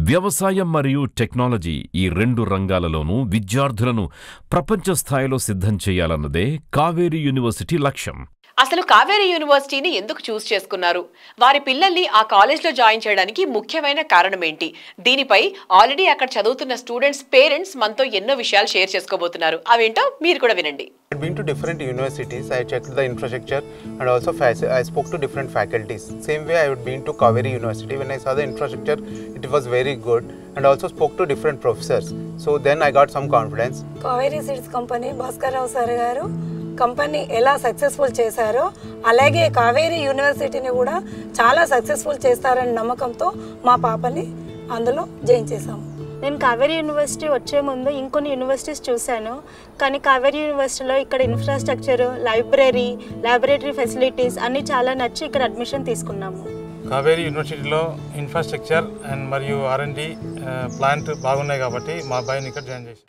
వ్యవసాయం మరియు టెక్నాలజీ ఈ రెండు రంగాలలోనూ విద్యార్థులను ప్రపంచ స్థాయిలో సిద్ధం చేయాలన్నదే కావేరీ యూనివర్సిటీ లక్ష్యం. అసలు కావేరీ యూనివర్సిటీని ఎందుకు చూస్ చేసుకున్నారు? వారి పిల్లల్ని ఆ కాలేజ్లో జాయిన్ చేయడానికి ముఖ్యమైన కారణం ఏంటి? దీనిపై ఆల్రెడీ అక్కడ చదువుతున్న స్టూడెంట్స్ పేరెంట్స్ మనతో ఎన్నో విషయాలు షేర్ చేసుకోబోతున్నారు. అవేంటో మీరు కూడా వినండి. I've been to different universities. I checked the infrastructure and also I spoke to different faculties. Same way I had been to Kaveri University. When I saw the infrastructure, it was very good, and also spoke to different professors. So then I got some confidence. Kaveri Seeds Company, Bhaskar Rao sir garu company ఎలా successful చేశారో అలాగే కావేరీ యూనివర్సిటీని కూడా చాలా successful చేస్తారని నమ్మకంతో మా పాపని అందులో జాయిన్ చేశాము. నేను కావేరీ యూనివర్సిటీ వచ్చే ముందు ఇంకొన్ని యూనివర్సిటీస్ చూశాను, కానీ కావేరీ యూనివర్సిటీలో ఇక్కడ ఇన్ఫ్రాస్ట్రక్చర్, లైబ్రరీ, ల్యాబొరేటరీ ఫెసిలిటీస్ అన్నీ చాలా నచ్చి ఇక్కడ అడ్మిషన్ తీసుకున్నాము. కావేరీ యూనివర్సిటీలో ఇన్ఫ్రాస్ట్రక్చర్ అండ్ మరియు R&D ప్లాంట్ బాగున్నాయి కాబట్టి మా అబ్బాయిని ఇక్కడ జాయిన్ చేశాను.